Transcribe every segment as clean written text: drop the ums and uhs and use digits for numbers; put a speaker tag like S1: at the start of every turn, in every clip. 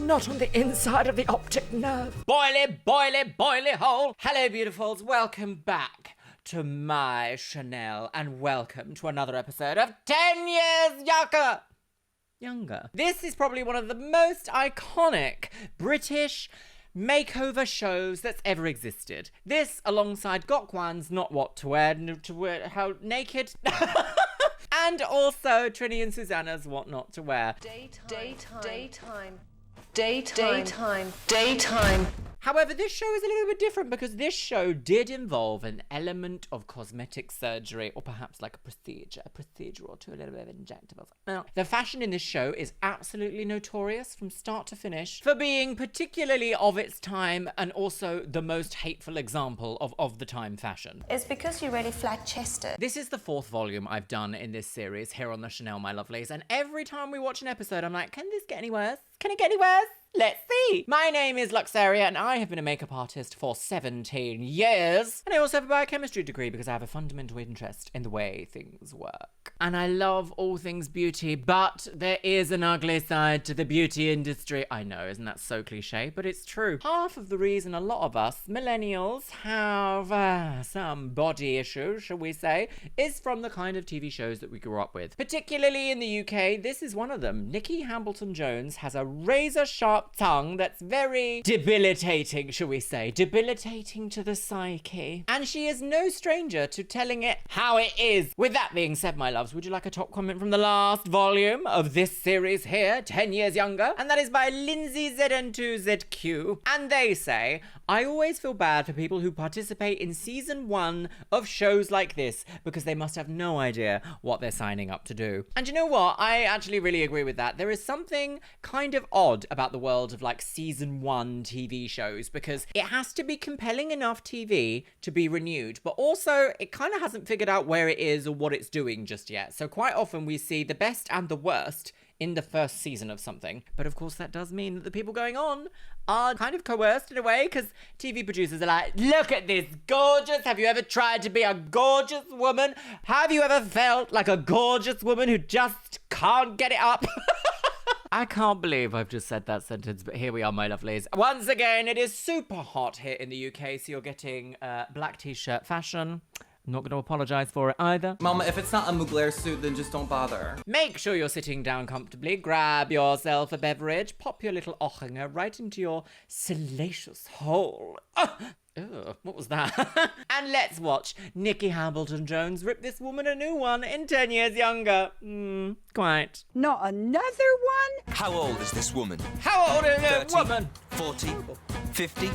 S1: not on the inside of the optic nerve. Boily, boily, boily hole. Hello, beautifuls. Welcome back to my Chanel, and welcome to another episode of 10 Years Younger. This is probably one of the most iconic British makeover shows that's ever existed. This, alongside Gokwan's Not What to Wear, How Naked, and also Trini and Susanna's What Not to Wear. Daytime. However, this show is a little bit different because this show did involve an element of cosmetic surgery, or perhaps like a procedure or two, a little bit of injectables. Now, the fashion in this show is absolutely notorious from start to finish for being particularly of its time and also the most hateful example of the time fashion.
S2: It's because you're really flat-chested.
S1: This is the 4th volume I've done in this series here on the Chanel, my lovelies, and every time we watch an episode, I'm like, can this get any worse? Can it get any worse? Let's see. My name is Luxeria, and I have been a makeup artist for 17 years. And I also have a biochemistry degree because I have a fundamental interest in the way things work. And I love all things beauty, but there is an ugly side to the beauty industry. I know, isn't that so cliche? But it's true. Half of the reason a lot of us millennials have some body issues, shall we say, is from the kind of TV shows that we grew up with. Particularly in the UK, this is one of them. Nicky Hambleton Jones has a razor-sharp tongue that's very debilitating, shall we say. Debilitating to the psyche. And she is no stranger to telling it how it is. With that being said, my loves, would you like a top comment from the last volume of this series here, 10 Years Younger? And that is by Lindsay ZN2ZQ. And they say, I always feel bad for people who participate in season 1 of shows like this because they must have no idea what they're signing up to do. And you know what? I actually really agree with that. There is something kind of odd about the world of like season 1 TV shows because it has to be compelling enough TV to be renewed, but also it kind of hasn't figured out where it is or what it's doing just yet. So quite often we see the best and the worst in the first season of something. But of course that does mean that the people going on are kind of coerced in a way because TV producers are like, look at this gorgeous, have you ever tried to be a gorgeous woman? Have you ever felt like a gorgeous woman who just can't get it up? I can't believe I've just said that sentence, but here we are, my lovelies. Once again, it is super hot here in the UK, so you're getting black t-shirt fashion. I'm not going to apologise for it either.
S3: Mama, if it's not a Mugler suit, then just don't bother.
S1: Make sure you're sitting down comfortably, grab yourself a beverage, pop your little ochinger right into your salacious hole. Ugh, what was that? And let's watch Nicky Hambleton Jones rip this woman a new one in 10 Years Younger. Quite.
S4: Not another one?
S5: How old is this woman?
S1: How old is a
S5: 30,
S1: woman?
S5: 40, 50?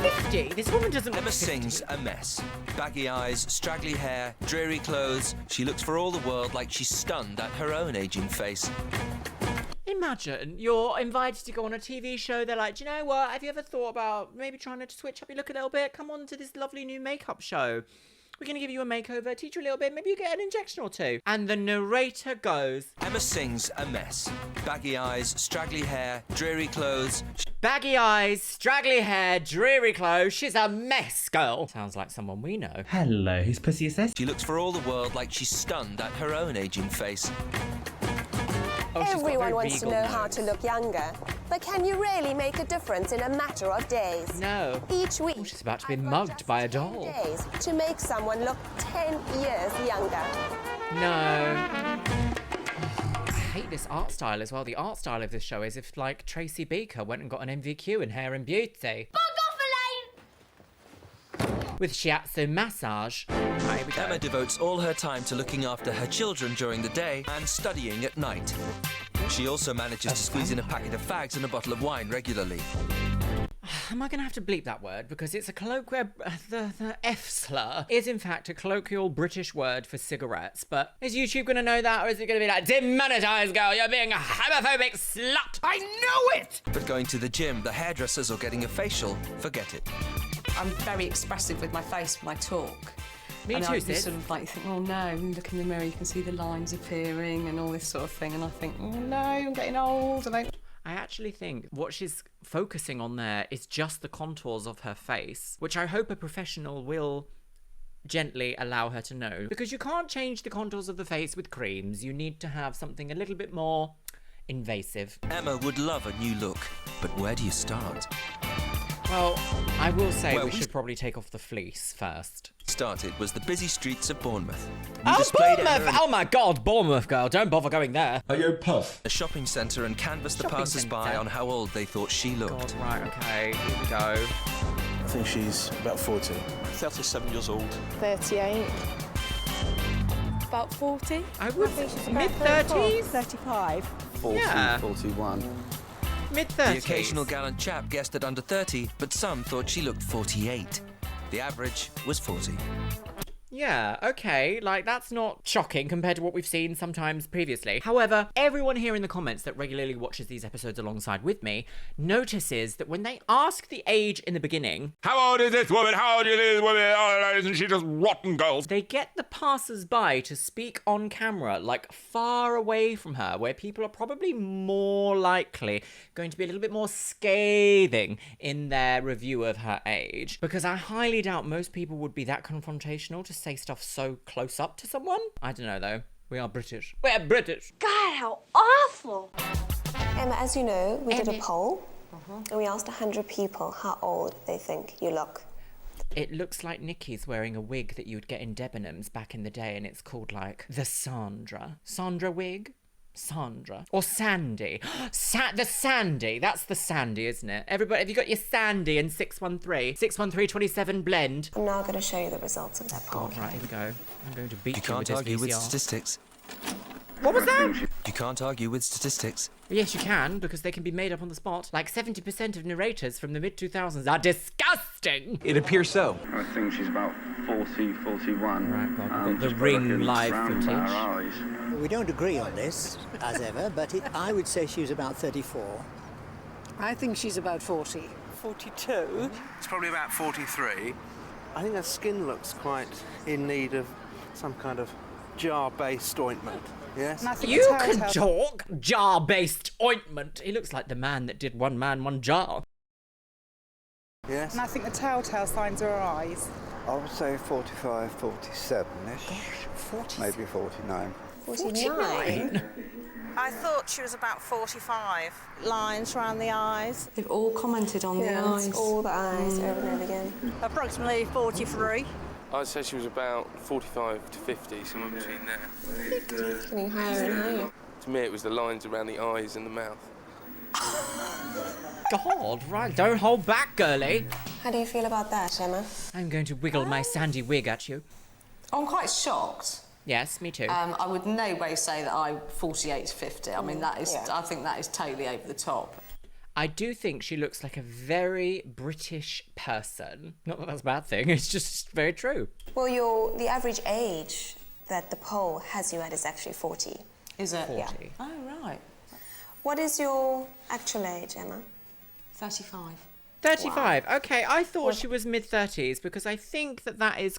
S1: 50? This woman doesn't look
S5: Emma
S1: 50.
S5: sings a mess. Baggy eyes, straggly hair, dreary clothes. She looks for all the world like she's stunned at her own aging face.
S1: Imagine you're invited to go on a TV show. They're like, do you know what? Have you ever thought about maybe trying to switch up your look a little bit? Come on to this lovely new makeup show. We're going to give you a makeover, teach you a little bit, maybe you get an injection or two. And the narrator goes,
S5: Emma sings a mess. Baggy eyes, straggly hair, dreary clothes.
S1: baggy eyes, straggly hair, dreary clothes. She's a mess, girl. Sounds like someone we know.
S3: Hello, whose pussy is this?
S5: She looks for all the world like she's stunned at her own aging face.
S1: Oh, she's got a very
S6: Everyone wants to
S1: regal
S6: know how
S1: nose.
S6: to look younger. But can you really make a difference in a matter of days?
S1: No.
S6: Each week,
S1: Oh, she's about to be
S6: I've got
S1: mugged
S6: just
S1: by a
S6: 10
S1: doll.
S6: days to make someone look 10 years younger.
S1: No. I hate this art style as well. The art style of this show is if, like, Tracy Beaker went and got an MVQ in hair and beauty. With shiatsu massage. Right, here we go.
S5: Emma devotes all her time to looking after her children during the day and studying at night. She also manages to squeeze in a packet of fags and a bottle of wine regularly.
S1: Am I going to have to bleep that word? Because it's a colloquial... The F slur is, in fact, a colloquial British word for cigarettes. But is YouTube going to know that? Or is it going to be like, demonetise, girl, you're being a homophobic slut? I know it!
S5: But going to the gym, the hairdressers, or getting a facial, forget it.
S7: I'm very expressive with my face when I talk.
S1: Me
S7: and
S1: too,
S7: I
S1: sis.
S7: sort of like think, oh no, you look in the mirror, you can see the lines appearing and all this sort of thing. And I think, oh no, I'm getting old. And
S1: I actually think what she's focusing on there is just the contours of her face, which I hope a professional will gently allow her to know. Because you can't change the contours of the face with creams. You need to have something a little bit more invasive.
S5: Emma would love a new look, but where do you start?
S1: Well, I will say
S5: Well,
S1: we
S5: we-
S1: should probably take off the fleece first.
S5: Started was the busy streets of Bournemouth. We
S1: Oh,
S5: displayed Emma
S1: Bournemouth!
S5: in
S1: Oh my God, Bournemouth, girl. Don't bother going there.
S5: a shopping centre and canvassed the
S1: Shopping
S5: passers-by
S1: centre.
S5: on how old they thought she looked.
S1: God, right, okay. Here we go.
S8: I think she's about 40.
S9: 37 years old.
S2: 38. About 40.
S1: I would
S2: think she's about
S1: mid-30s?
S4: 35.
S8: 40,
S1: Yeah.
S8: 41.
S1: Mid-30s.
S5: The occasional gallant chap guessed at under 30, but some thought she looked 48. The average was 40.
S1: Yeah, okay, like that's not shocking compared to what we've seen sometimes previously. However, everyone here in the comments that regularly watches these episodes alongside with me notices that when they ask the age in the beginning,
S10: How old is this woman? How old is this woman? Oh, isn't she just rotten girls?
S1: they get the passers-by to speak on camera, like far away from her, where people are probably more likely going to be a little bit more scathing in their review of her age. Because I highly doubt most people would be that confrontational to say stuff so close up to someone. I don't know though. We are British. We're British.
S2: God, how awful.
S6: Emma, as you know, we did a poll and we asked 100 people how old they think you look.
S1: It looks like Nicky's wearing a wig that you would get in Debenhams back in the day, and it's called like the Sandra wig. Sandra or Sandy. The Sandy. That's the Sandy, isn't it? Everybody, have you got your Sandy and 613 blend?
S6: I'm now going to show you the results of that poll.
S1: God, right, here we go. I'm going to beat
S5: You
S1: you with
S5: can't
S1: this
S5: argue with
S1: VCR.
S5: statistics.
S1: What was that?
S5: You can't argue with statistics.
S1: Yes, you can, because they can be made up on the spot. Like 70% of narrators from the mid-2000s are disgusting.
S9: It appears so.
S11: I think she's about 40, 41.
S1: Right, God, we've got the Ring live footage.
S12: We don't agree on this, as ever, but I would say she was about 34.
S4: I think she's about 40.
S9: 42. It's probably about 43. I think her skin looks quite in need of some kind of jar-based ointment. Yes?
S4: And I think
S1: You
S4: the
S1: can
S4: telltale-
S1: talk jar-based ointment. He looks like the man that did One Man, One Jar.
S9: Yes?
S4: And I think the telltale signs are her eyes.
S8: I would say 45, 47-ish.
S1: 40.
S8: Maybe 49.
S6: 49?
S4: I thought she was about 45. Lines around the eyes.
S7: They've all commented on the
S6: Yeah,
S7: eyes.
S6: it's all the eyes over and over again.
S4: Approximately 43.
S11: I'd say she was about 45 to 50, somewhere between there.
S6: It's getting higher and higher.
S11: To me, it was the lines around the eyes and the mouth.
S1: God, right, don't hold back, girlie.
S6: How do you feel about that, Emma?
S1: I'm going to wiggle my sandy wig at you.
S7: I'm quite shocked.
S1: Yes, me too.
S7: I would no way say that I'm 48 to 50. I mean, that is.
S6: Yeah.
S7: I think that is totally over the top.
S1: I do think she looks like a very British person. Not that that's a bad thing, it's just very true.
S6: Well, the average age that the poll has you at is actually 40.
S7: Is it?
S1: 40.
S6: Yeah.
S7: Oh right.
S6: What is your actual age, Emma?
S7: 35.
S1: 35. Okay, I thought she was mid-30s because I think that is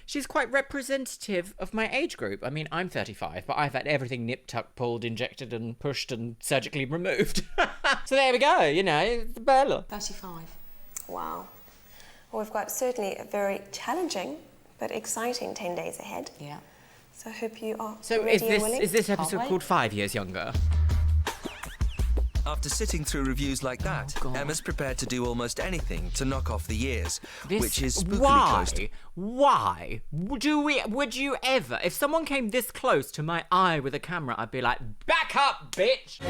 S1: she's quite representative of my age group. I mean, I'm 35, but I've had everything nipped, tucked, pulled, injected and pushed and surgically removed. So there we go, it's Bella.
S7: 35.
S6: Wow. Well, we've got certainly a very challenging but exciting 10 days ahead.
S7: Yeah.
S6: So I hope you are
S1: So
S6: ready and willing.
S1: is this episode
S7: wait.
S1: called 5 Years Younger?
S5: After sitting through reviews like that,
S1: God.
S5: Emma's prepared to do almost anything to knock off the years, which is spookily
S1: why?
S5: close to...
S1: Why would you ever, if someone came this close to my eye with a camera, I'd be like, back up, bitch!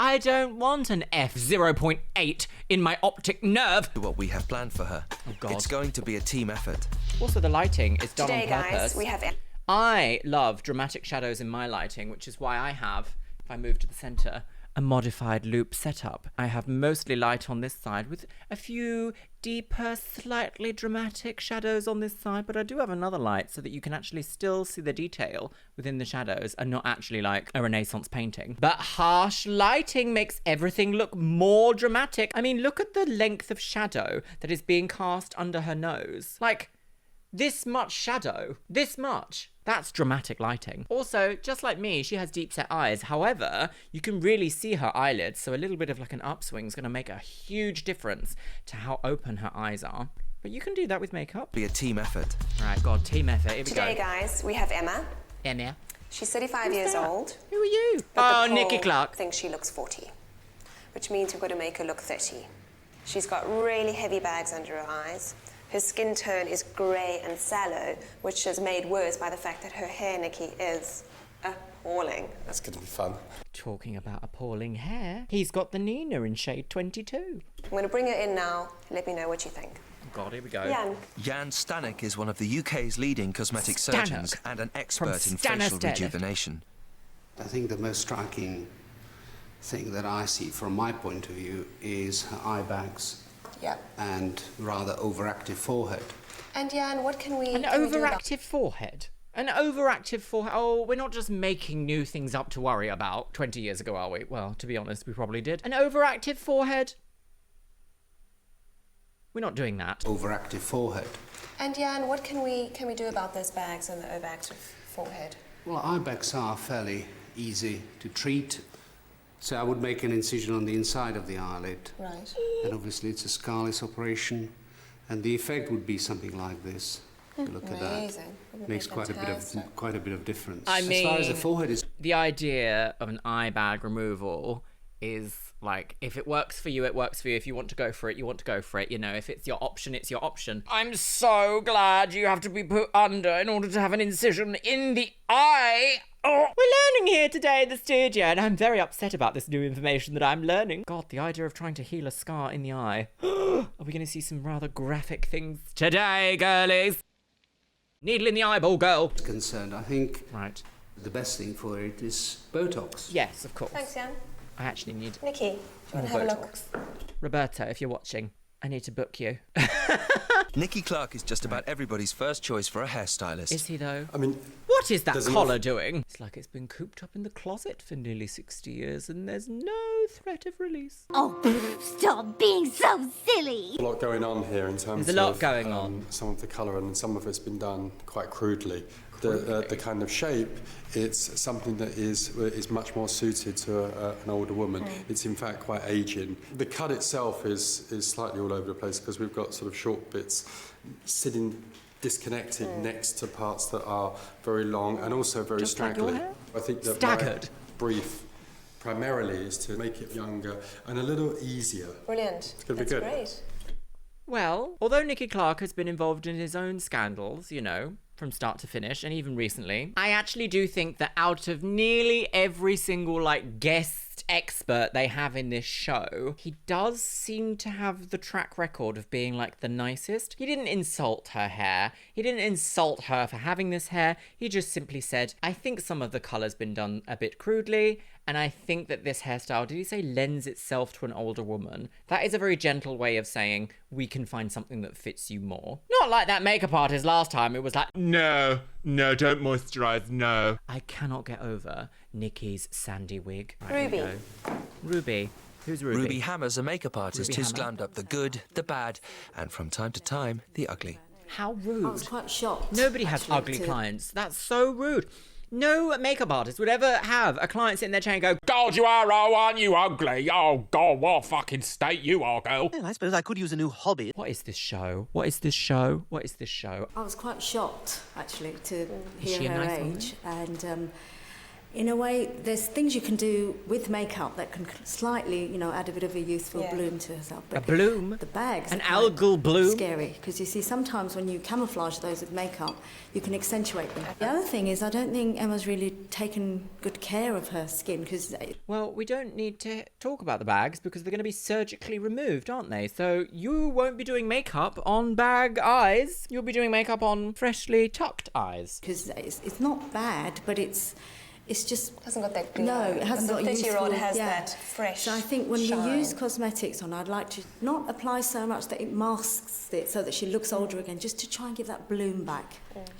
S1: I don't want an F0.8 in my optic nerve.
S5: what we have planned for her.
S1: Oh, God.
S5: It's going to be a team effort.
S1: Also, the lighting is done
S6: Today,
S1: on purpose.
S6: guys, we have...
S1: I love dramatic shadows in my lighting, which is why I have, if I move to the centre, a modified loop setup. I have mostly light on this side with a few deeper, slightly dramatic shadows on this side, but I do have another light so that you can actually still see the detail within the shadows and not actually like a Renaissance painting. But harsh lighting makes everything look more dramatic. I mean, look at the length of shadow that is being cast under her nose. Like, this much shadow. This much. That's dramatic lighting. Also, just like me, she has deep set eyes. However, you can really see her eyelids, so a little bit of like an upswing is going to make a huge difference to how open her eyes are. But you can do that with makeup.
S5: Be a team effort.
S1: Right, God, team effort. Here we
S6: Today,
S1: go.
S6: guys, we have Emma,
S1: Emma.
S6: She's 35 years old.
S1: Who are you?
S6: But the
S1: Nicky
S6: poll
S1: Clark.
S6: thinks she looks 40, which means we've got to make her look 30. She's got really heavy bags under her eyes. Her skin tone is grey and sallow, which is made worse by the fact that her hair, Nicky, is appalling.
S8: That's going to be fun.
S1: Talking about appalling hair, he's got the Nina in shade 22.
S6: I'm going to bring her in now. Let me know what you think.
S1: God, here we go.
S5: Jan Stanek is one of the UK's leading cosmetic surgeons and an expert in facial rejuvenation.
S9: I think the most striking thing that I see from my point of view is her eye bags.
S6: Yeah.
S9: And rather overactive forehead.
S6: And Jan, what can we
S1: An overactive forehead? An overactive forehead? Oh, we're not just making new things up to worry about 20 years ago, are we? Well, to be honest, we probably did. An overactive forehead? We're not doing that.
S9: Overactive forehead.
S6: And Jan, what can we do about those bags and the overactive forehead?
S9: Well, eye bags are fairly easy to treat. So I would make an incision on the inside of the eyelid.
S6: Right.
S9: And obviously it's a scarless operation. And the effect would be something like this. Look at that.
S6: Amazing.
S9: Makes quite a bit of difference.
S1: I mean,
S9: as far as the forehead is...
S1: The idea of an eye bag removal is like, if it works for you, it works for you. If you want to go for it, you want to go for it. You know, if it's your option, it's your option. I'm so glad you have to be put under in order to have an incision in the eye. Oh, we're learning here today in the studio, and I'm very upset about this new information that I'm learning. God, the idea of trying to heal a scar in the eye. Are we going to see some rather graphic things today, girlies? Needle in the eyeball, girl.
S9: Concerned, I think
S1: right.
S9: The best thing for it is Botox.
S1: Yes, of course.
S6: Thanks, Jan.
S1: I actually need
S6: Nicky, do you want to have a look?
S1: Roberta, if you're watching, I need to book you.
S5: Nicky Clark is just about everybody's first choice for a hairstylist.
S1: Is he, though?
S8: I mean...
S1: What is that collar doing? It's like it's been cooped up in the closet for nearly 60 years and there's no threat of release.
S13: Oh, stop being so silly!
S8: A lot going on here in terms of...
S1: There's a lot going on.
S8: Some of the colour, and some of it's been done quite crudely. The kind of shape, it's something that is much more suited to an older woman. It's in fact quite aging. The cut itself is slightly all over the place because we've got sort of short bits sitting disconnected next to parts that are very long and also very
S1: Just like
S8: straggly.
S1: your hair?
S8: I think that
S1: staggered.
S8: my brief primarily is to make it younger and a little easier.
S6: Brilliant.
S8: It's going to be good.
S6: Great.
S1: Well, although Nicky Clark has been involved in his own scandals, you know, from start to finish, and even recently, I actually do think that out of nearly every single, guest expert they have in this show, he does seem to have the track record of being, the nicest. He didn't insult her hair. He didn't insult her for having this hair. He just simply said, I think some of the colour's been done a bit crudely, and I think that this hairstyle, did he say lends itself to an older woman? That is a very gentle way of saying, we can find something that fits you more. Not like that makeup artist last time. It was like,
S10: no, don't moisturise, no.
S1: I cannot get over Nicky's sandy wig.
S6: Ruby.
S1: Ruby. Who's Ruby?
S5: Ruby Hammer's a makeup artist who's glammed up the good, the bad, and from time to time, the ugly.
S1: How rude.
S13: I was quite shocked.
S1: Nobody has ugly clients. That's so rude. No makeup artist would ever have a client sit in their chair and go,
S10: God, you are, aren't you ugly? Oh, God, what a fucking state you are, girl.
S12: Well, I suppose I could use a new hobby.
S1: What is this show? What is this show? What is this show?
S13: I was quite shocked, actually, to hear
S1: she a
S13: her
S1: nice
S13: age. And in a way, there's things you can do with makeup that can slightly, add a bit of a youthful bloom to herself. But
S1: a bloom?
S13: The bags.
S1: An algal bloom?
S13: Scary, because you see, sometimes when you camouflage those with makeup, you can accentuate them. The other thing is, I don't think Emma's really taken good care of her skin, because...
S1: Well, we don't need to talk about the bags because they're going to be surgically removed, aren't they? So you won't be doing makeup on bag eyes. You'll be doing makeup on freshly tucked eyes.
S13: Because it's not bad, but it's just...
S6: It hasn't got that glow.
S13: No, it hasn't got
S6: the 30-year-old
S13: youthful,
S6: has that fresh
S13: So I think when
S6: shine.
S13: we use cosmetics on, I'd like to not apply so much that it masks it so that she looks older again, just to try and give that bloom back.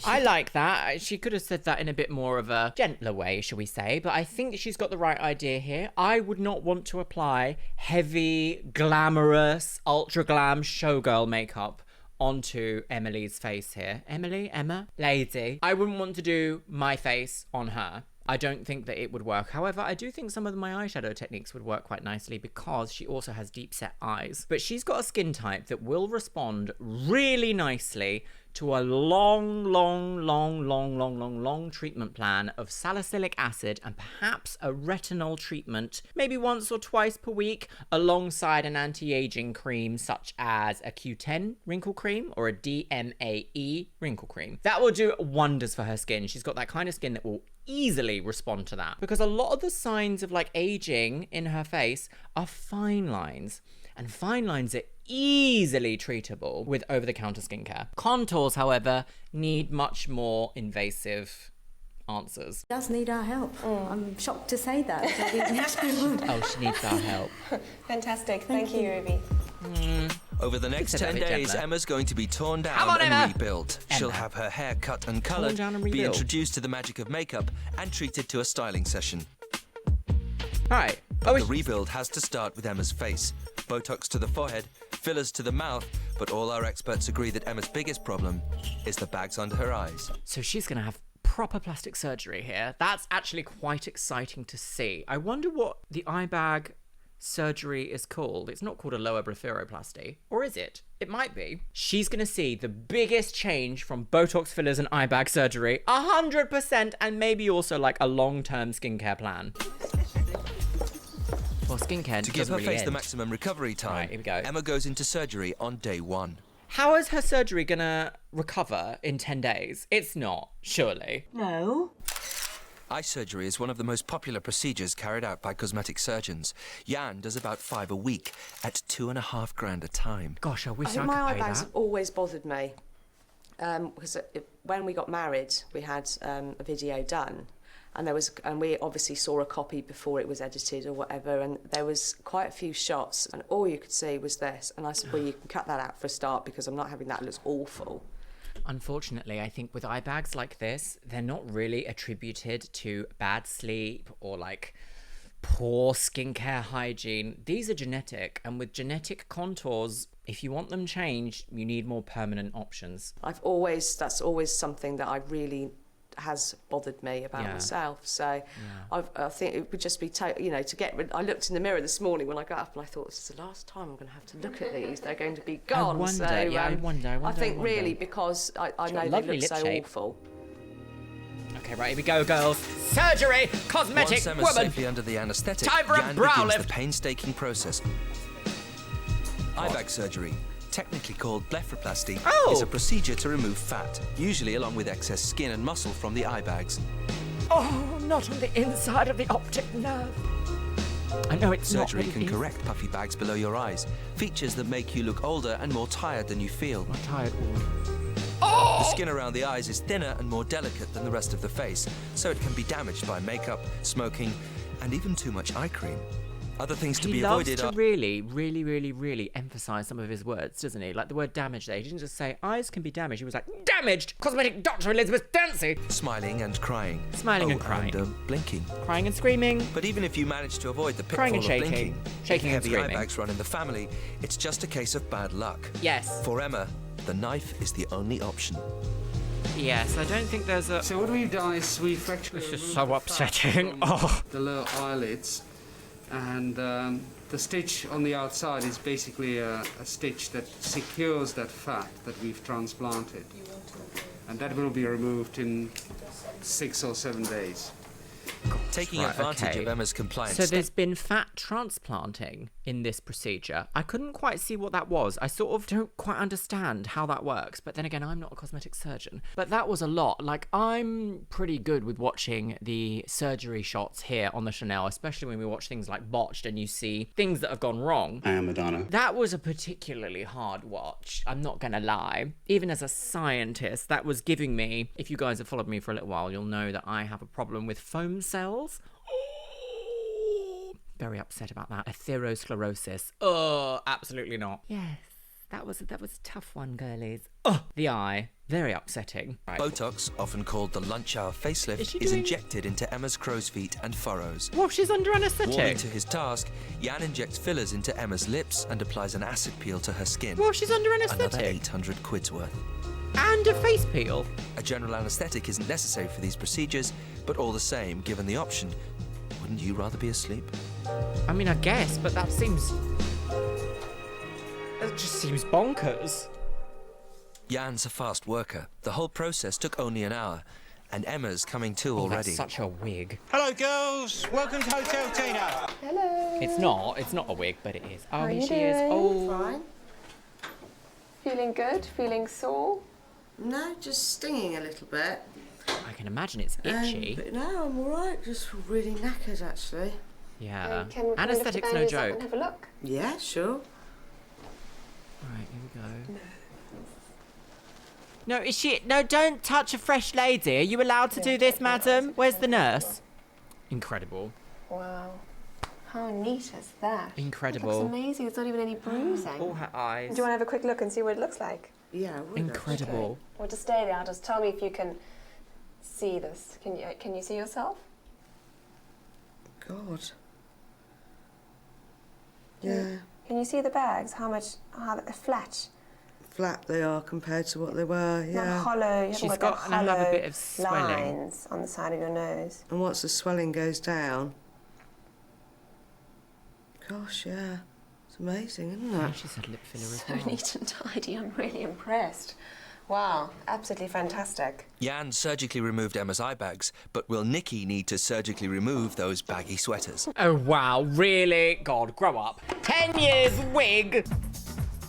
S1: I like that. She could have said that in a bit more of a gentler way, shall we say, but I think she's got the right idea here. I would not want to apply heavy, glamorous, ultra glam showgirl makeup onto Emily's face here. Emma? Lady. I wouldn't want to do my face on her. I don't think that it would work. However, I do think some of my eyeshadow techniques would work quite nicely because she also has deep set eyes. But she's got a skin type that will respond really nicely to a long treatment plan of salicylic acid and perhaps a retinol treatment, maybe once or twice per week, alongside an anti-aging cream such as a Q10 wrinkle cream or a DMAE wrinkle cream. That will do wonders for her skin. She's got that kind of skin that will easily respond to that, because a lot of the signs of like aging in her face are fine lines, and fine lines are easily treatable with over-the-counter skincare. Contours, however, need much more invasive answers.
S13: Does need our help. I'm shocked to say that.
S1: Oh, she needs our help.
S6: Fantastic. Thank you, Ruby.
S5: Over the next 10 days, Emma's going to be torn down and rebuilt. She'll have her hair cut and coloured, be introduced to the magic of makeup, and treated to a styling session.
S1: Hi.
S5: But the rebuild has to start with Emma's face. Botox to the forehead, fillers to the mouth, but all our experts agree that Emma's biggest problem is the bags under her eyes.
S1: So she's going to have proper plastic surgery here. That's actually quite exciting to see. I wonder what the eye bag surgery is called. It's not called a lower blepheroplasty, or is it? It might be. She's going to see the biggest change from Botox fillers and eye bag surgery, 100%, and maybe also like a long-term skincare plan. Well, skincare
S5: to give her
S1: really
S5: face
S1: end.
S5: the maximum recovery time,
S1: right, here we go.
S5: Emma goes into surgery on day 1.
S1: How is her surgery going to recover in 10 days? It's not, surely.
S2: No.
S5: Eye surgery is one of the most popular procedures carried out by cosmetic surgeons. Jan does about 5 a week at $2,500 a time.
S1: Gosh, I wish I
S7: think
S1: could
S7: my eye
S1: pay
S7: bags
S1: that.
S7: have always bothered me. Because when we got married, we had a video done, and we obviously saw a copy before it was edited or whatever, and there was quite a few shots, and all you could see was this. And I said, well, you can cut that out for a start because I'm not having that. It looks awful.
S1: Unfortunately, I think with eye bags like this, they're not really attributed to bad sleep or like poor skincare hygiene. These are genetic, and with genetic contours, if you want them changed, you need more permanent options.
S7: That's always something that I really has bothered me about myself. So I think it would just be, to get rid. I looked in the mirror this morning when I got up and I thought, this is the last time I'm going to have to look at these. They're going to be gone.
S1: I wonder.
S7: I think really because I know they look so awful.
S1: Okay, right, here we go, girls. Surgery, cosmetic,
S5: Once Emma's
S1: woman.
S5: safely under the anaesthetic,
S1: Time for a
S5: Jan
S1: brow
S5: begins
S1: lift.
S5: the painstaking process. Eye bag surgery, technically called blepheroplasty, is a procedure to remove fat, usually along with excess skin and muscle from the eye bags.
S1: Oh, not on the inside of the optic nerve. I know it's
S5: Surgery
S1: not
S5: can correct puffy bags below your eyes, features that make you look older and more tired than you feel.
S1: I'm tired.
S5: The skin around the eyes is thinner and more delicate than the rest of the face, so it can be damaged by makeup, smoking, and even too much eye cream. Other things to be avoided
S1: He
S5: are...
S1: loves to really emphasise some of his words, doesn't he? Like the word damage there. He didn't just say, eyes can be damaged. He was like, damaged! Cosmetic Dr. Elizabeth Dancy!
S5: Smiling and crying.
S1: Smiling and crying.
S5: And blinking.
S1: Crying and screaming.
S5: But even if you manage to avoid the pitfall
S1: Crying and
S5: of
S1: shaking.
S5: blinking,
S1: Shaking
S5: if
S1: and
S5: heavy eye
S1: screaming.
S5: bags run in the family, it's just a case of bad luck.
S1: Yes.
S5: For Emma, the knife is the only option.
S1: Yes, I don't think there's a...
S9: So what we've done is we've actually...
S1: This is so upsetting. Oh.
S9: The lower eyelids, and the stitch on the outside is basically a stitch that secures that fat that we've transplanted. And that will be removed in 6 or 7 days.
S5: Taking advantage of Emma's compliance.
S1: So there's been fat transplanting in this procedure. I couldn't quite see what that was. I sort of don't quite understand how that works. But then again, I'm not a cosmetic surgeon. But that was a lot. Like, I'm pretty good with watching the surgery shots here on the Chanel, especially when we watch things like Botched and you see things that have gone wrong.
S14: I am Madonna.
S1: That was a particularly hard watch. I'm not going to lie. Even as a scientist, that was giving me, if you guys have followed me for a little while, you'll know that I have a problem with foam cells. Very upset about that. Atherosclerosis. Oh, absolutely not. Yes, that was a tough one, girlies. Oh, the eye. Very upsetting. Right.
S5: Botox, often called the lunch hour facelift, is injected into Emma's crow's feet and furrows.
S1: Well, she's under anaesthetic.
S5: Warming to his task, Jan injects fillers into Emma's lips and applies an acid peel to her skin.
S1: Well, she's under anaesthetic.
S5: Another 800 quid's worth.
S1: And a face peel.
S5: A general anaesthetic isn't necessary for these procedures, but all the same, given the option, wouldn't you rather be asleep?
S1: I mean, I guess, but that seems... It just seems bonkers.
S5: Jan's a fast worker. The whole process took only an hour, and Emma's coming too
S1: Oh,
S5: already.
S1: that's such a wig.
S14: Hello, girls. Welcome to Hotel Tina.
S2: Hello.
S1: It's not a wig, but it is. Oh,
S2: How
S1: here
S2: you
S1: she is.
S2: doing?
S1: Oh.
S2: Fine. Feeling good? Feeling sore?
S7: No, just stinging a little bit.
S1: I can imagine it's itchy.
S7: But no, I'm all right. Just really knackered, actually.
S1: Yeah.
S2: Can we lift the
S1: Anaesthetic's no
S2: bandages up
S1: joke.
S2: and have a look?
S7: Yeah, sure.
S1: Right, here we go. No, is she... No, don't touch a fresh lady. Are you allowed to do this, madam? Where's the nurse? Incredible.
S2: Wow. How neat is that?
S1: Incredible.
S2: It looks amazing. It's not even any bruising.
S1: All her eyes.
S2: Do you want to have a quick look and see what it looks like?
S7: Yeah, I would.
S1: Incredible.
S2: Well, just stay there. Just tell me if you can see this. Can you see yourself?
S7: God. Yeah.
S2: Can you see the bags? How flat?
S7: Flat they are compared to what they were, yeah.
S2: Not hollow. You
S1: She's
S2: haven't
S1: got
S2: that
S1: to have a
S2: hollow
S1: bit of swelling.
S2: lines on the side of your nose.
S7: And once the swelling goes down... Gosh, yeah. It's amazing, isn't
S1: Yeah,
S7: it?
S1: she's had lip filler as
S2: So
S1: well.
S2: neat and tidy. I'm really impressed. Wow, absolutely fantastic.
S5: Jan surgically removed Emma's eye bags, but will Nicky need to surgically remove those baggy sweaters?
S1: Oh, wow. Really? God, grow up. 10 years wig.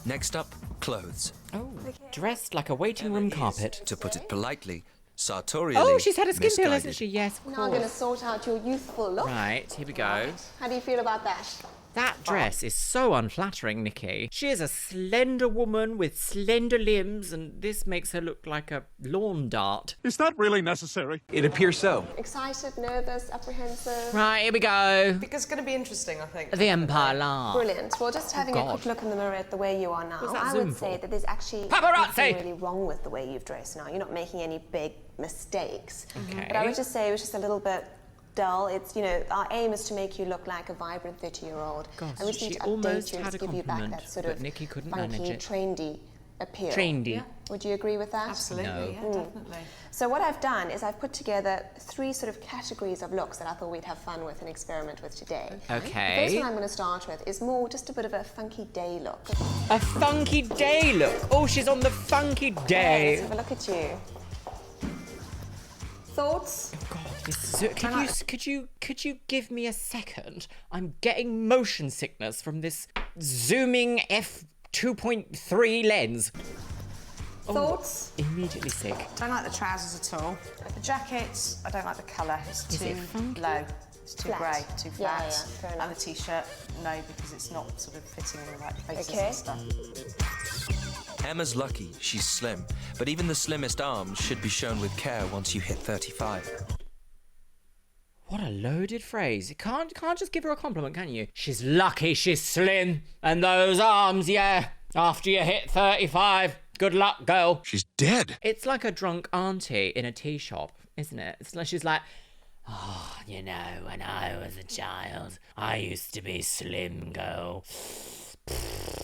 S5: Next up, clothes.
S1: Oh, dressed like a waiting room carpet.
S5: To put it politely, sartorially
S1: Oh, she's had a skin peel,
S5: misguided.
S1: hasn't she? Yes, of
S2: Now I'm going to
S1: course.
S2: sort out your youthful look.
S1: Right, here we go.
S2: How do you feel about that?
S1: That dress is so unflattering, Nikki. She is a slender woman with slender limbs, and this makes her look like a lawn dart.
S10: Is that really necessary?
S3: It appears so.
S2: Excited, nervous, apprehensive?
S1: Right, here we go.
S7: Because it's going to be interesting, I think.
S1: The Empire Laugh.
S2: Brilliant. Well, just having a
S1: God.
S2: quick look in the mirror at the way you are now,
S1: What's that
S2: I
S1: zoom
S2: would say
S1: for?
S2: that there's actually
S1: Paparazzi!
S2: nothing really wrong with the way you've dressed now. You're not making any big mistakes.
S1: Okay.
S2: But I would just say it was just a little bit dull. It's, you know, our aim is to make you look like a vibrant 30-year-old.
S1: God,
S2: and we just need
S1: she
S2: to
S1: almost
S2: update you
S1: had
S2: and
S1: a
S2: give you back
S1: compliment,
S2: that sort
S1: but
S2: of
S1: Nikki couldn't
S2: funky,
S1: manage it.
S2: trendy appeal.
S1: Trendy.
S2: Yeah? Would you agree with that?
S7: Absolutely,
S1: No.
S7: yeah, definitely.
S2: So what I've done is I've put together 3 sort of categories of looks that I thought we'd have fun with and experiment with today. The first
S1: Okay.
S2: one I'm going to start with is more just a bit of a funky day look.
S1: A funky day look. Oh, she's on the funky
S2: Let's
S1: day.
S2: have a look at you. Thoughts?
S1: God, this is, could you give me a second? I'm getting motion sickness from this zooming f2.3 lens.
S2: Thoughts?
S1: Immediately sick.
S15: Don't like the trousers at all. The jackets, I don't like the colour. It's
S1: Is
S15: too
S1: it funky?
S15: low. It's too
S2: Flat.
S15: grey, too
S2: Yeah,
S15: flat.
S2: yeah, fair enough.
S15: And the t-shirt, no, because it's not sort of fitting in the right places
S2: Okay.
S15: and stuff.
S5: Emma's lucky, she's slim, but even the slimmest arms should be shown with care once you hit 35.
S1: What a loaded phrase. You can't just give her a compliment, can you? She's lucky she's slim. And those arms, yeah. After you hit 35. Good luck, girl.
S10: She's dead.
S1: It's like a drunk auntie in a tea shop, isn't it? It's like she's like, oh, you know, when I was a child, I used to be slim, girl.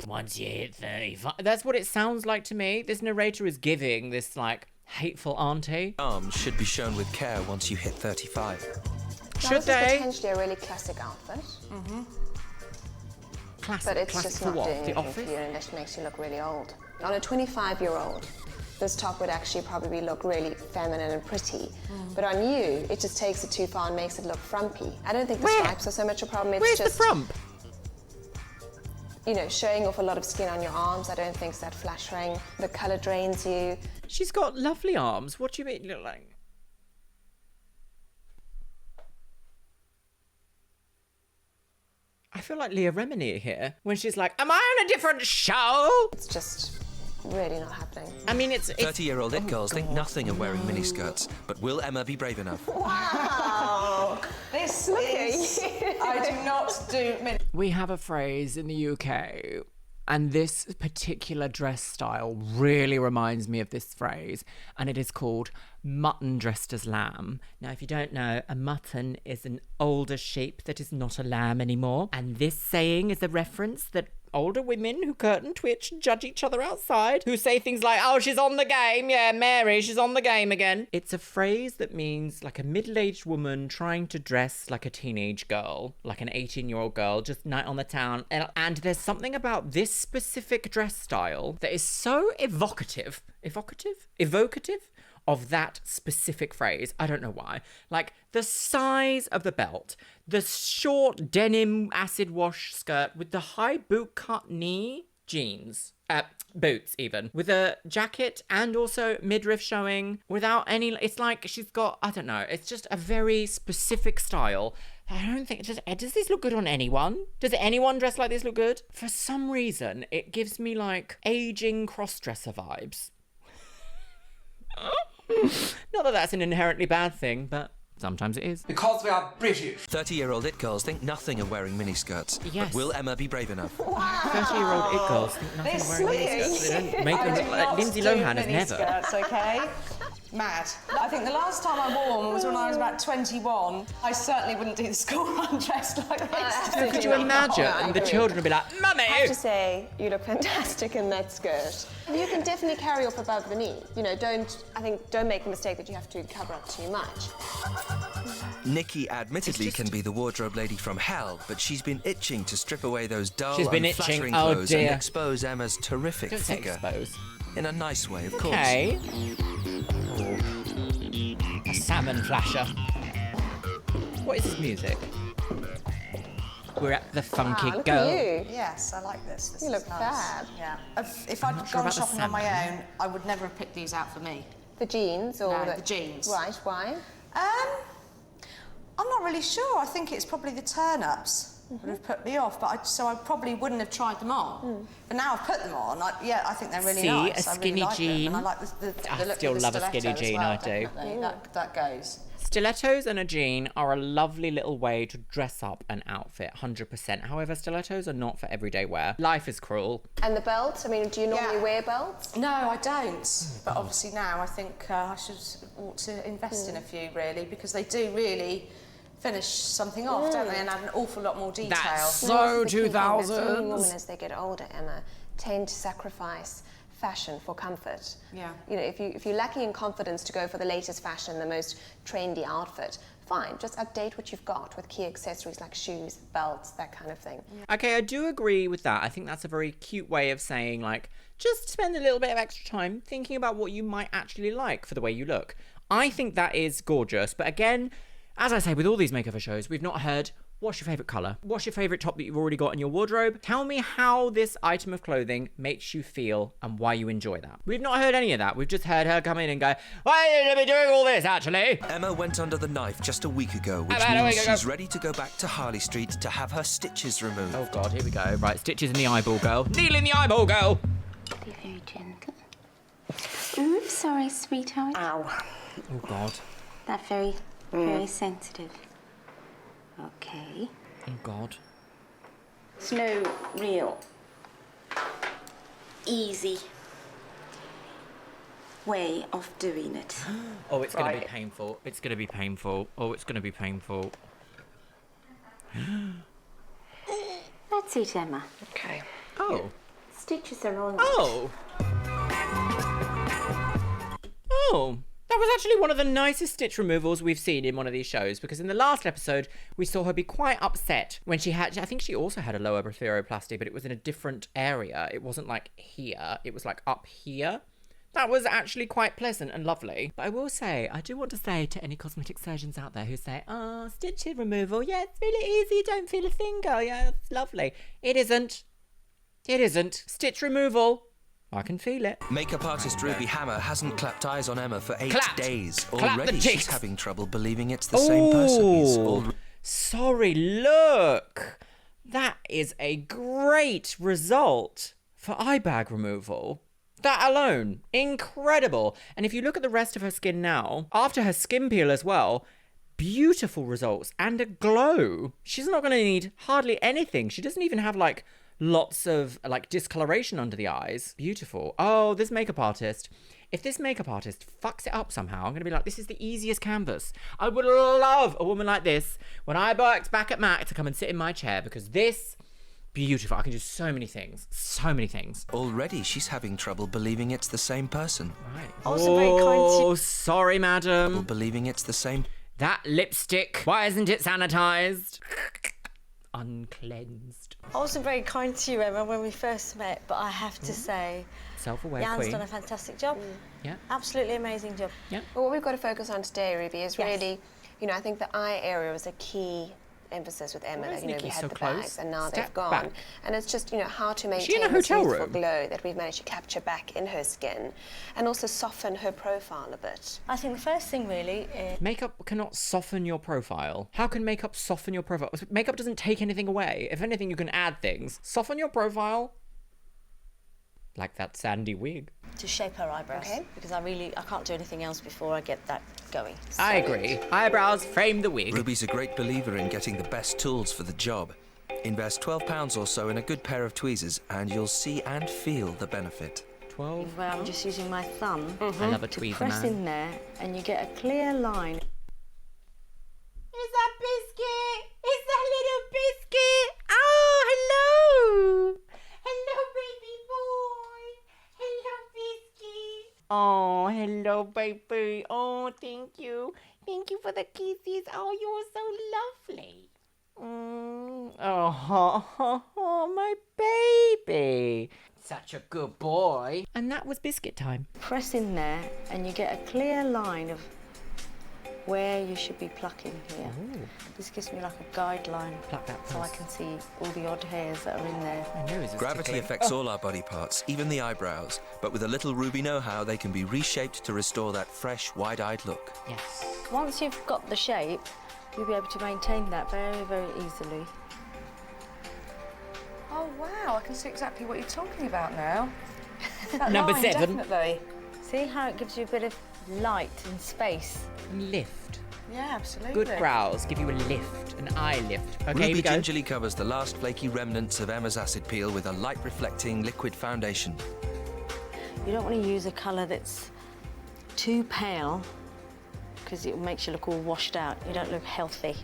S1: Once you hit 35. That's what it sounds like to me. This narrator is giving this, like, hateful auntie.
S5: Arms should be shown with care once you hit 35.
S2: Now,
S1: Should
S2: this
S1: they?
S2: is potentially a really classic outfit.
S1: Classic.
S2: But it's
S1: Classic
S2: just
S1: for
S2: not
S1: what?
S2: doing
S1: The
S2: anything
S1: Office?
S2: for you and it makes you look really old. On a 25-year-old, this top would actually probably look really feminine and pretty. But on you, it just takes it too far and makes it look frumpy. I don't think the
S1: Where?
S2: stripes are so much a problem. It's
S1: Where's
S2: just,
S1: the frump?
S2: you know, showing off a lot of skin on your arms. I don't think it's that flattering. The colour drains you.
S1: She's got lovely arms. What do you mean you look like? I feel like Leah Remini here when she's like, "Am I on a different show?"
S2: It's just really not happening.
S1: I mean, it's
S5: 30-year-old it girls think nothing of wearing miniskirts, but will Emma be brave enough?
S15: Wow! This is... I do not do...
S1: We have a phrase in the UK, and this particular dress style really reminds me of this phrase, and it is called mutton dressed as lamb. Now, if you don't know, a mutton is an older sheep that is not a lamb anymore, and this saying is a reference that older women who curtain twitch and judge each other outside, who say things like, oh, she's on the game. Yeah, Mary, she's on the game again. It's a phrase that means like a middle-aged woman trying to dress like a teenage girl, like an 18-year-old girl, just night on the town. And there's something about this specific dress style that is so evocative of that specific phrase. I don't know why. Like the size of the belt, the short denim acid wash skirt with the high boot cut knee jeans, boots even, with a jacket and also midriff showing without any, it's like she's got, I don't know, it's just a very specific style. I don't think, does this look good on anyone? Does anyone dress like this look good? For some reason, it gives me like aging cross-dresser vibes. Not that that's an inherently bad thing, but sometimes it is.
S5: Because we are British. 30-year-old it girls think nothing of wearing miniskirts.
S1: Yes.
S5: But will Emma be brave enough?
S1: 30-year-old it girls think nothing of wearing miniskirts. They don't make them look like Lindsay Lohan has never.
S15: Skirts, okay? Mad. I think the last time I wore one was when I was about 21. I certainly wouldn't do the school run dressed like this.
S1: So could you imagine the children would be like, Mummy!
S2: I have to say, you look fantastic in that skirt. You can definitely carry off above the knee. You know, don't make the mistake that you have to cover up too much.
S5: Nicky admittedly can be the wardrobe lady from hell, but she's been itching to strip away those dull, unflattering clothes and expose Emma's terrific figure. In a nice way, of course.
S1: Okay. A salmon flasher. What is this music? We're at the Funky
S2: look
S1: Go.
S2: at you.
S15: Yes, I like this. This
S2: You
S15: is
S2: look
S15: nice.
S2: fab.
S15: Yeah. If I'd
S1: sure
S15: gone
S1: about the
S15: shopping on my
S1: salmon.
S15: own, I would never have picked these out for me.
S2: The jeans or
S15: No, the jeans.
S2: Right, why?
S15: I'm not really sure. I think it's probably the turn-ups would have put me off, but so I probably wouldn't have tried them on. But now I've put them on, I think they're really nice.
S1: a skinny
S15: I really
S1: jean.
S15: Like them, and I like the
S1: I
S15: look
S1: still
S15: of the
S1: love a skinny
S15: stiletto as
S1: jean,
S15: well,
S1: I do.
S15: definitely. That goes.
S1: Stilettos and a jean are a lovely little way to dress up an outfit, 100%. However, stilettos are not for everyday wear. Life is cruel.
S2: And the belt? I mean, do you normally wear belts?
S15: No, I don't. But obviously now I think I ought to invest in a few, really, because they do really finish something off, don't they, and add an awful lot more detail.
S1: That's so 2000s.
S2: Many women, as they get older, Emma, tend to sacrifice fashion for comfort.
S15: Yeah.
S2: You know, if you're lacking in confidence to go for the latest fashion, the most trendy outfit, fine, just update what you've got with key accessories like shoes, belts, that kind of thing.
S15: Yeah.
S1: Okay, I do agree with that. I think that's a very cute way of saying, like, just spend a little bit of extra time thinking about what you might actually like for the way you look. I think that is gorgeous, but again, as I say, with all these makeover shows, we've not heard, what's your favourite colour? What's your favourite top that you've already got in your wardrobe? Tell me how this item of clothing makes you feel and why you enjoy that. We've not heard any of that. We've just heard her come in and go, why are you be doing all this, actually?
S5: Emma went under the knife just a week ago, which means she's ready to go back to Harley Street to have her stitches removed.
S1: Oh, God, here we go. Right, stitches in the eyeball, girl. Needle in the eyeball, girl.
S16: Be very gentle. Oops, sorry, sweetheart.
S15: Ow.
S1: Oh, God.
S16: That's very, very sensitive. Okay.
S1: Oh, God.
S16: It's no real easy way of doing it.
S1: Oh, it's going to be painful. It's going to be painful. Oh, it's going to be painful.
S16: That's it, Emma.
S15: Okay.
S1: Oh.
S16: Stitches are all right.
S1: Oh. Oh. That was actually one of the nicest stitch removals we've seen in one of these shows, because in the last episode, we saw her be quite upset when she had, I think she also had a lower blepheroplasty, but it was in a different area. It wasn't like here, it was like up here. That was actually quite pleasant and lovely. But I will say, I do want to say to any cosmetic surgeons out there who say, oh, stitch removal, yeah, it's really easy, you don't feel a thing, girl, yeah, it's lovely. It isn't. It isn't. Stitch removal. I can feel it.
S5: Makeup artist Ruby Hammer hasn't clapped eyes on Emma for 8 days.
S1: Clap
S5: Already
S1: the
S5: she's
S1: cheeks.
S5: having trouble believing it's the same person.
S1: Sorry, look. That is a great result for eye bag removal. That alone, incredible. And if you look at the rest of her skin now, after her skin peel as well, beautiful results and a glow. She's not going to need hardly anything. She doesn't even have like lots of like discoloration under the eyes. Beautiful. Oh, this makeup artist. If this makeup artist fucks it up somehow, I'm going to be like, this is the easiest canvas. I would love a woman like this when I worked back at Mac to come and sit in my chair, because this beautiful. I can do so many things. So many things.
S5: Already she's having trouble believing it's the same person.
S1: Right.
S13: Also very kind to...
S1: Oh, sorry, madam.
S5: Believing it's the same...
S1: That lipstick. Why isn't it sanitized? Uncleansed.
S13: I wasn't very kind to you, Emma, when we first met, but I have to say,
S1: Self-aware
S13: Jan's
S1: queen.
S13: done a fantastic job.
S1: Yeah.
S13: Absolutely amazing job.
S1: Yeah.
S2: But what we've got to focus on today, Ruby, is really, you know, I think the eye area was a key emphasis with Emma.
S1: Why is
S2: You know,
S1: Nicky
S2: we had
S1: so
S2: the
S1: close?
S2: bags and now
S1: Step
S2: they've gone.
S1: back.
S2: And it's just, you know, how to
S1: Is she in a
S2: maintain this
S1: hotel
S2: youthful
S1: room?
S2: glow that we've managed to capture back in her skin and also soften her profile a bit.
S13: I think the first thing really is...
S1: Makeup cannot soften your profile. How can makeup soften your profile? Makeup doesn't take anything away. If anything, you can add things. Soften your profile. Like that sandy wig.
S13: to shape her eyebrows. Okay. Because I can't do anything else before I get that going. So
S1: I agree. Eyebrows frame the wig.
S5: Ruby's a great believer in getting the best tools for the job. Invest £12 or so in a good pair of tweezers and you'll see and feel the benefit.
S1: 12?
S13: Where I'm just using my thumb
S1: I love a
S13: to
S1: tweezer,
S13: press
S1: man.
S13: in there and you get a clear line.
S1: Is that Biscuit? Is that little Biscuit? Oh, hello. Hello, baby boy. Hello, Biscuit. Oh, hello, baby. Oh, thank you. Thank you for the kisses. Oh, you're so lovely. Oh, my baby. Such a good boy. And that was biscuit time.
S13: Press in there and you get a clear line of where you should be plucking here.
S1: Ooh.
S13: This gives me like a guideline so I can see all the odd hairs that are in there.
S5: Gravity affects all our body parts, even the eyebrows, but with a little Ruby know-how, they can be reshaped to restore that fresh, wide-eyed look.
S1: Yes.
S13: Once you've got the shape, you'll be able to maintain that very, very easily.
S15: Oh, wow, I can see exactly what you're talking about now. That
S1: Number
S15: line,
S1: 7.
S15: Definitely.
S13: See how it gives you a bit of light and space?
S1: Lift.
S15: Yeah, absolutely.
S1: Good brows give you a lift, an eye lift. Okay, here
S5: Ruby
S1: we go.
S5: gingerly covers the last flaky remnants of Emma's acid peel with a light-reflecting liquid foundation.
S13: You don't want to use a colour that's too pale because it makes you look all washed out. You don't look healthy.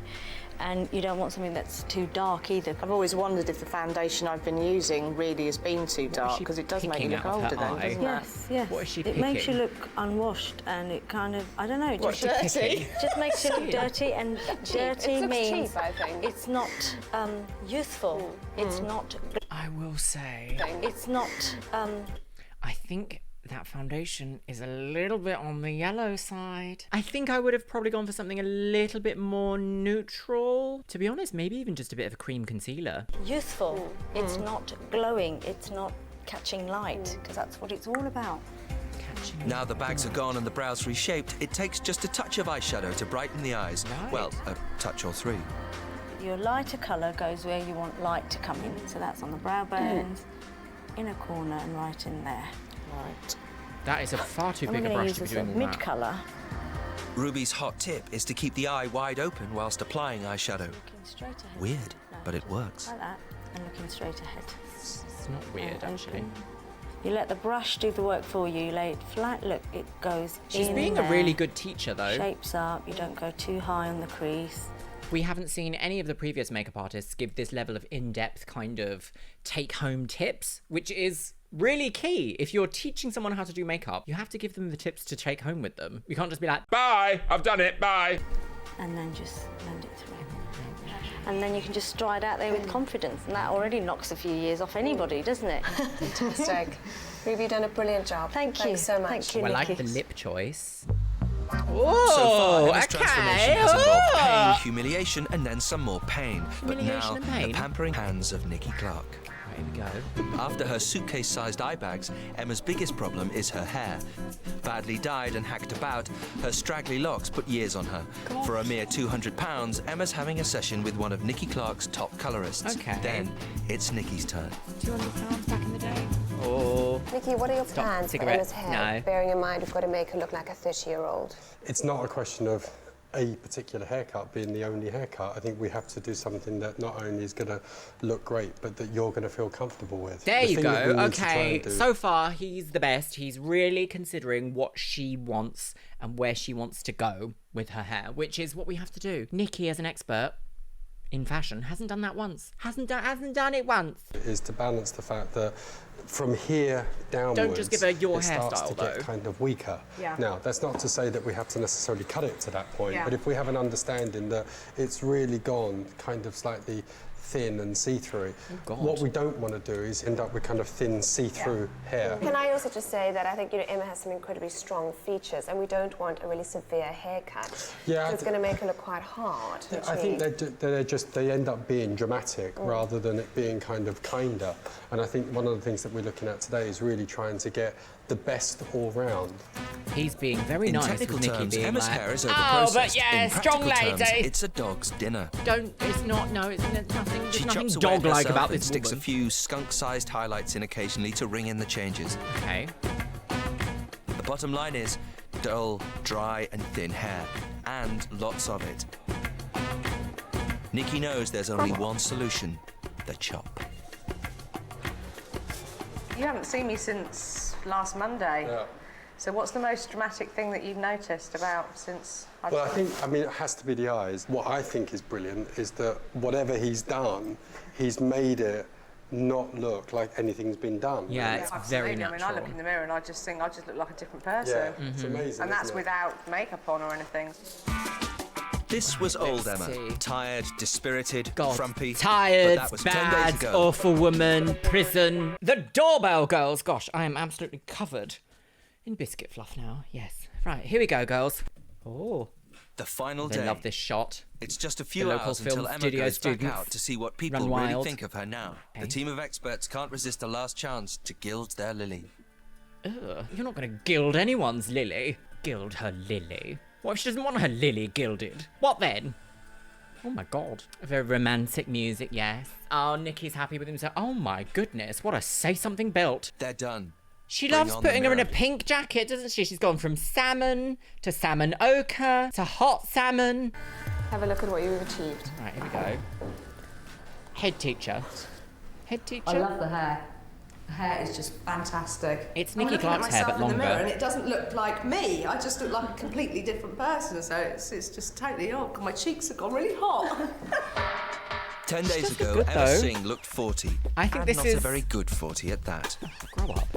S13: And you don't want something that's too dark either.
S15: I've always wondered if the foundation I've been using really has been too dark because it does make you look older then, doesn't it?
S13: Yes, yes.
S1: What is she
S13: It makes you
S1: picking?
S13: look unwashed and it kind of, I don't know,
S15: What, dirty?
S13: just makes you look dirty, and dirty
S2: It looks
S13: means
S2: cheap, I think.
S13: it's not youthful. It's not,
S1: I will say,
S13: it's not,
S1: I think that foundation is a little bit on the yellow side. I think I would have probably gone for something a little bit more neutral. To be honest, maybe even just a bit of a cream concealer.
S13: youthful. It's not glowing. It's not catching light, because that's what it's all about.
S5: Now the bags are gone and the brows reshaped, it takes just a touch of eyeshadow to brighten the eyes.
S1: Right.
S5: Well, a touch or 3.
S13: Your lighter colour goes where you want light to come in. So that's on the brow bones, inner corner, and right in there.
S15: Right.
S1: That is a far too
S13: And
S1: big
S13: we're
S1: a
S13: going
S1: brush
S13: to
S1: to
S13: use
S1: be
S13: this
S1: doing all that.
S13: mid-colour.
S5: Ruby's hot tip is to keep the eye wide open whilst applying eyeshadow.
S13: Looking straight ahead.
S5: Weird,
S13: No,
S5: but it
S13: just
S5: works.
S13: Like that, and looking straight ahead.
S1: It's not weird,
S13: And
S1: actually.
S13: open. You let the brush do the work for you. You lay it flat. Look, it goes
S1: She's
S13: in
S1: being
S13: there.
S1: a really good teacher, though.
S13: Shapes up. You don't go too high on the crease.
S1: We haven't seen any of the previous makeup artists give this level of in-depth kind of take-home tips, which is really key. If you're teaching someone how to do makeup, you have to give them the tips to take home with them. You can't just be like,
S10: Bye, I've done it, bye.
S13: And then just blend it through. And then you can just stride out there with confidence, and that already knocks a few years off anybody, doesn't it?
S2: Fantastic. Ruby, you've done a brilliant job.
S13: Thank you.
S2: Thanks so much.
S13: Thank you,
S1: well, I like
S13: Nicky.
S1: the lip choice.
S5: So far,
S1: Oh,
S5: Emma's transformation has involved pain, humiliation, and then some more pain. But
S1: Humiliation
S5: now,
S1: and pain?
S5: the pampering hands of Nicky Clark.
S1: Right, here we go.
S5: After her suitcase-sized eye bags, Emma's biggest problem is her hair. Badly dyed and hacked about, her straggly locks put years on her. For a mere £200, Emma's having a session with one of Nicky Clark's top colourists.
S1: Okay.
S5: Then, it's Nicky's turn.
S1: £200 back in the day. Oh.
S2: Nicky, what are your plans for
S1: cigarette.
S2: Emma's hair?
S1: No.
S2: Bearing in mind we've got to make her look like a 30-year-old.
S8: It's not a question of a particular haircut being the only haircut. I think we have to do something that not only is going to look great, but that you're going to feel comfortable with.
S1: There
S8: The
S1: you
S8: thing that we
S1: go.
S8: need to try
S1: Okay,
S8: and do-
S1: so far he's the best. He's really considering what she wants and where she wants to go with her hair, which is what we have to do. Nicky, as an expert, in fashion hasn't done that once. Hasn't done it once.
S8: Is to balance the fact that from here downwards,
S1: don't just give her your
S8: it starts
S1: hairstyle,
S8: to get
S1: though.
S8: kind of weaker.
S15: Yeah.
S8: Now, that's not to say that we have to necessarily cut it to that point,
S15: Yeah.
S8: but if we have an understanding that it's really gone kind of slightly thin and see-through, what we don't want to do is end up with kind of thin see-through hair.
S2: Can I also just say that I think, you know, Emma has some incredibly strong features, and we don't want a really severe haircut.
S8: Yeah,
S2: So it's going to make her look quite hard.
S8: Yeah, I think they end up being dramatic rather than it being kind of kinder. And I think one of the things that we're looking at today is really trying to get the best all round.
S1: He's being very
S5: In
S1: nice
S5: technical
S1: with Nicky
S5: terms,
S1: being
S5: Emma's
S1: like,
S5: hair is
S1: oh,
S5: overprocessed.
S1: but yeah,
S5: In
S1: strong
S5: practical
S1: lady.
S5: terms, it's a dog's dinner.
S1: It's not, no, it's nothing, there's
S5: She
S1: nothing
S5: chops away at
S1: dog-like
S5: herself
S1: about
S5: and
S1: this
S5: sticks
S1: woman.
S5: a few skunk-sized highlights in occasionally to ring in the changes.
S1: Okay.
S5: The bottom line is dull, dry and thin hair, and lots of it. Nicky knows there's only one solution, the chop.
S15: You haven't seen me since last Monday.
S8: Yeah.
S15: So what's the most dramatic thing that you've noticed about since I've
S8: Well, I mean, it has to be the eyes. What I think is brilliant is that whatever he's done, he's made it not look like anything's been done.
S1: Yeah, it's very
S15: Absolutely. I mean, I look in the mirror and I just think I just look like a different person.
S8: Yeah, it's amazing.
S15: And that's
S8: isn't it?
S15: without makeup on or anything.
S5: This was old
S1: Let's
S5: Emma.
S1: see.
S5: Tired, dispirited, frumpy.
S1: Tired,
S5: but that was 10 days
S1: bad,
S5: ago.
S1: awful woman, prison. The doorbell, girls. Gosh, I am absolutely covered in biscuit fluff now. Yes. Right, here we go, girls. Oh.
S5: The final
S1: They
S5: day.
S1: love this shot.
S5: It's just a few
S1: The local
S5: hours until
S1: film
S5: Emma
S1: studio
S5: goes back
S1: students
S5: out to see what people
S1: run
S5: really
S1: wild.
S5: think of her now.
S1: Okay.
S5: The team of experts can't resist a last chance to gild their lily.
S1: Ugh, you're not going to gild anyone's lily. Gild her lily. What if she doesn't want her lily gilded? What then? Oh my god. Very romantic music, yes. Oh, Nicky's happy with himself. Oh my goodness, what a say-something belt.
S5: They're done.
S1: She
S5: Bring
S1: loves
S5: on the
S1: putting her in a
S5: mirror.
S1: pink jacket, doesn't she? She's gone from salmon to salmon ochre to hot salmon.
S2: Have a look at what you've achieved.
S1: Right, here we go. Head teacher. Head teacher.
S15: I love the hair. The hair is just fantastic.
S1: It's
S15: I'm
S1: Nicky
S15: looking at
S1: Clark's hair,
S15: myself
S1: but
S15: in the mirror
S1: longer.
S15: and it doesn't look like me. I just look like a completely different person. So it's just totally odd. My cheeks have gone really hot.
S5: 10 days
S1: does look
S5: ago,
S1: good,
S5: Emma
S1: though.
S5: Singh looked 40.
S1: I think
S5: and
S1: this
S5: not
S1: is-
S5: a very good 40 at that.
S1: Grow up.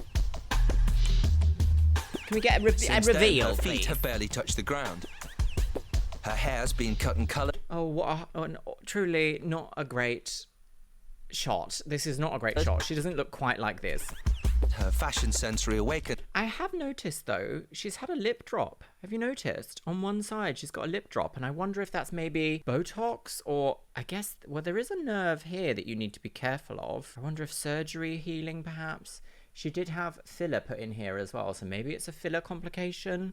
S1: Can we get a
S5: Since then,
S1: reveal,
S5: her feet
S1: please?
S5: have barely touched the ground. Her hair's been cut and coloured.
S1: Oh, what truly not a great shot. This is not a great shot. She doesn't look quite like this.
S5: Her fashion sense reawakened.
S1: I have noticed, though, she's had a lip drop. Have you noticed? On one side, she's got a lip drop, and I wonder if that's maybe Botox, or I guess, well, there is a nerve here that you need to be careful of. I wonder if surgery healing, perhaps. She did have filler put in here as well, so maybe it's a filler complication.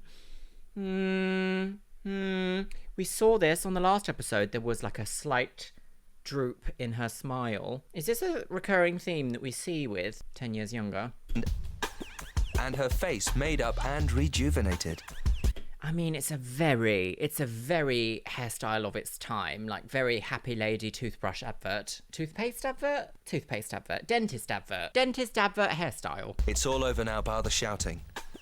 S1: We saw this on the last episode. There was like a slight droop in her smile. Is this a recurring theme that we see with 10 years younger?
S5: And her face made up and rejuvenated.
S1: I mean, it's a very hairstyle of its time, like very happy lady toothbrush advert. Toothpaste advert? Toothpaste advert. Dentist advert. Dentist advert hairstyle.
S5: It's all over now, bar the shouting.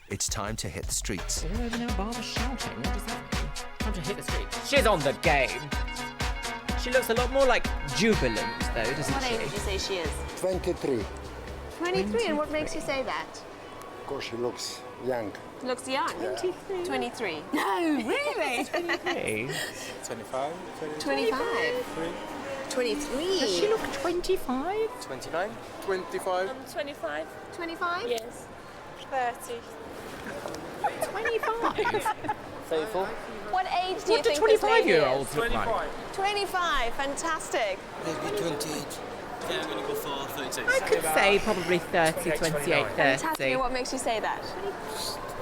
S5: It's time to hit the streets.
S1: All over now, bar the shouting. What does that mean? Time to hit the streets. She's on the game. She looks a lot more like jubilant, though, doesn't
S2: What
S1: she?
S2: age would you say she is?
S17: 23.
S2: 23, and what makes you say that?
S17: Of course, she looks young.
S2: Looks young. 23. 23.
S16: No, really?
S1: 23.
S17: 25.
S2: 25. 23.
S1: Does she look 25?
S11: 29? 25?
S4: 25.
S2: 25?
S4: Yes. 30.
S1: 25?
S11: 34?
S2: What age do you
S1: What do
S2: think this lady
S1: 25-year-olds
S2: is?
S1: look like?
S2: 25. Fantastic.
S17: Maybe 28.
S11: Yeah, I'm going to go for 32.
S1: I could say probably 30, 28,
S2: Fantastic.
S1: 30.
S2: And what makes you say that?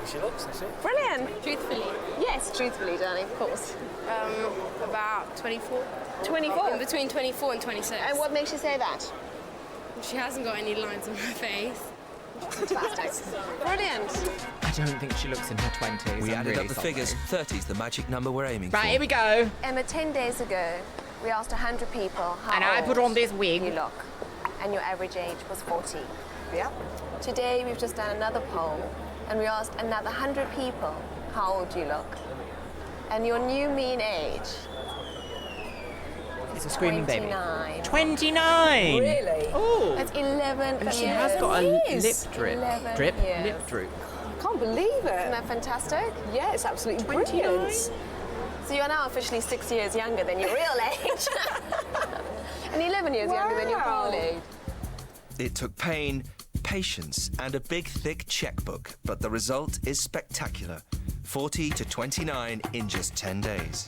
S11: She looks, that's it.
S2: Brilliant.
S16: Truthfully.
S2: Yes, truthfully, darling, of course.
S16: About 24.
S2: 24.
S16: In between 24 and 26.
S2: And what makes you say that?
S16: She hasn't got any lines on her face.
S2: Fantastic. Brilliant.
S1: I don't think she looks in her 20s.
S5: We
S1: I'm
S5: added
S1: really
S5: up the
S1: sorry.
S5: figures. 30's the magic number we're aiming for.
S1: Right, here we go.
S2: Emma, 10 days ago, we asked 100 people how
S1: And I put
S2: old
S1: on this wig.
S2: you look, and your average age was 40. Yeah. Today, we've just done another poll, and we asked another 100 people how old you look, and your new mean age
S1: It's a screaming baby.
S2: 29.
S1: 29!
S7: Really?
S1: Oh!
S2: That's 11
S1: And she
S2: years.
S1: has got a lip drip.
S2: 11
S1: Drip,
S2: years.
S1: lip droop.
S7: I can't believe it.
S2: Isn't that fantastic?
S7: Yeah, it's absolutely
S1: 29.
S7: brilliant.
S2: So you're now officially 6 years younger than your real age. And 11 years younger than your real age.
S5: It took pain, patience, and a big, thick checkbook, but the result is spectacular. 40 to 29 in just 10 days.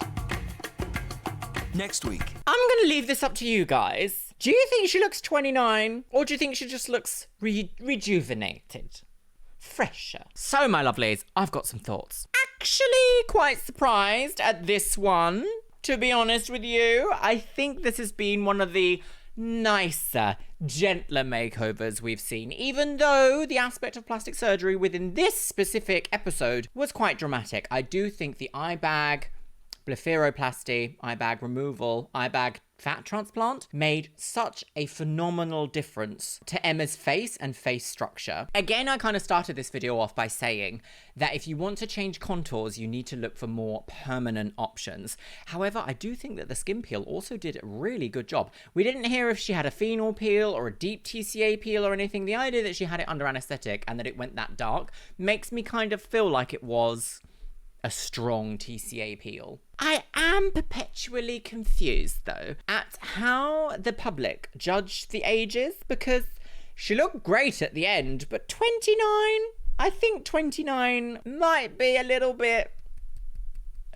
S5: Next week.
S1: I'm going to leave this up to you guys. Do you think she looks 29, or do you think she just looks rejuvenated? Fresher. So, my lovelies, I've got some thoughts. Actually, quite surprised at this one, to be honest with you. I think this has been one of the nicer, gentler makeovers we've seen, even though the aspect of plastic surgery within this specific episode was quite dramatic. I do think the eye bag, blepheroplasty, eye bag removal, eye bag fat transplant made such a phenomenal difference to Emma's face and face structure. Again, I kind of started this video off by saying that if you want to change contours, you need to look for more permanent options. However, I do think that the skin peel also did a really good job. We didn't hear if she had a phenol peel or a deep TCA peel or anything. The idea that she had it under anesthetic and that it went that dark makes me kind of feel like it was a strong TCA peel. I am perpetually confused, though, at how the public judged the ages, because she looked great at the end, but 29? I think 29 might be a little bit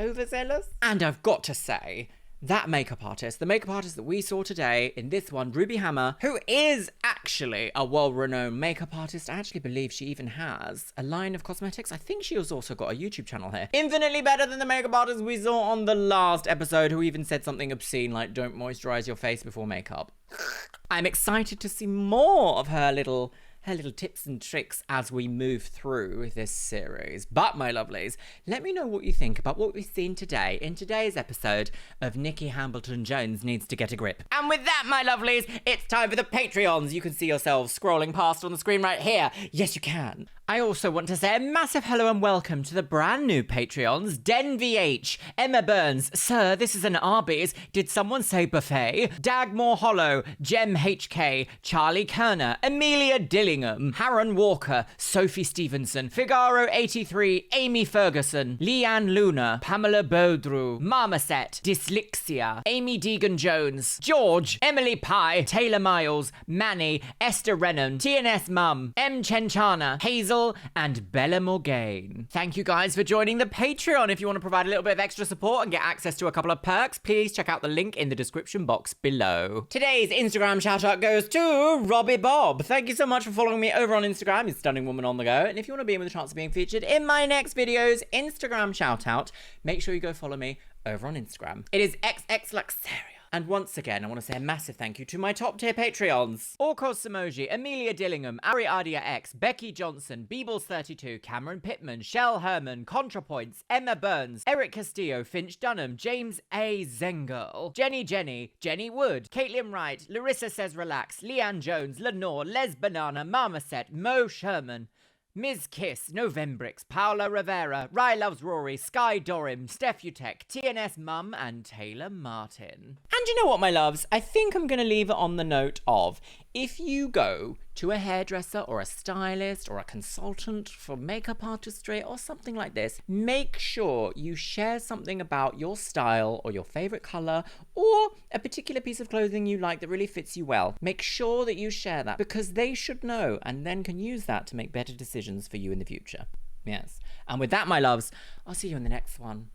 S1: overzealous. And I've got to say, that makeup artist, the makeup artist that we saw today in this one, Ruby Hammer, who is actually a well-renowned makeup artist. I actually believe she even has a line of cosmetics. I think she has also got a YouTube channel here. Infinitely better than the makeup artist we saw on the last episode, who even said something obscene like, don't moisturize your face before makeup. I'm excited to see more of her little tips and tricks as we move through this series. But, my lovelies, let me know what you think about what we've seen today in today's episode of Nicky Hambleton Jones Needs to Get a Grip. And with that, my lovelies, it's time for the Patreons. You can see yourselves scrolling past on the screen right here. Yes, you can. I also want to say a massive hello and welcome to the brand new Patreons. Den VH, Emma Burns, Sir, this is an Arby's. Did someone say buffet? Dagmore Hollow, Jem HK, Charlie Kerner, Amelia Dillingham, Harron Walker, Sophie Stevenson, Figaro 83, Amy Ferguson, Leanne Luna, Pamela Baudreau, Marmoset, Dyslexia, Amy Deegan Jones, George, Emily Pye, Taylor Miles, Manny, Esther Rennan, TNS Mum, M. Chenchana, Hazel, and Bella Morgaine. Thank you guys for joining the Patreon. If you want to provide a little bit of extra support and get access to a couple of perks, please check out the link in the description box below. Today's Instagram shout out goes to Robbie Bob. Thank you so much for following me over on Instagram. You're Stunning Woman on the Go. And if you want to be in with a chance of being featured in my next video's Instagram shout out, make sure you go follow me over on Instagram. It is XX Luxeria. And once again, I want to say a massive thank you to my top tier Patreons. Orkos Samoji, Amelia Dillingham, Ariadia X, Becky Johnson, Beebles32, Cameron Pittman, Shell Herman, ContraPoints, Emma Burns, Eric Castillo, Finch Dunham, James A. Zengirl, Jenny Wood, Caitlin Wright, Larissa Says Relax, Leanne Jones, Lenore, Les Banana, Marmoset, Mo Sherman, Ms. Kiss, Novembrix, Paula Rivera, Rye Loves Rory, Sky Dorim, Steph Utek, TNS Mum, and Taylor Martin. And you know what, my loves? I think I'm going to leave it on the note of, if you go to a hairdresser or a stylist or a consultant for makeup artistry or something like this, make sure you share something about your style or your favorite color or a particular piece of clothing you like that really fits you well. Make sure that you share that, because they should know and then can use that to make better decisions for you in the future. Yes. And with that, my loves, I'll see you in the next one.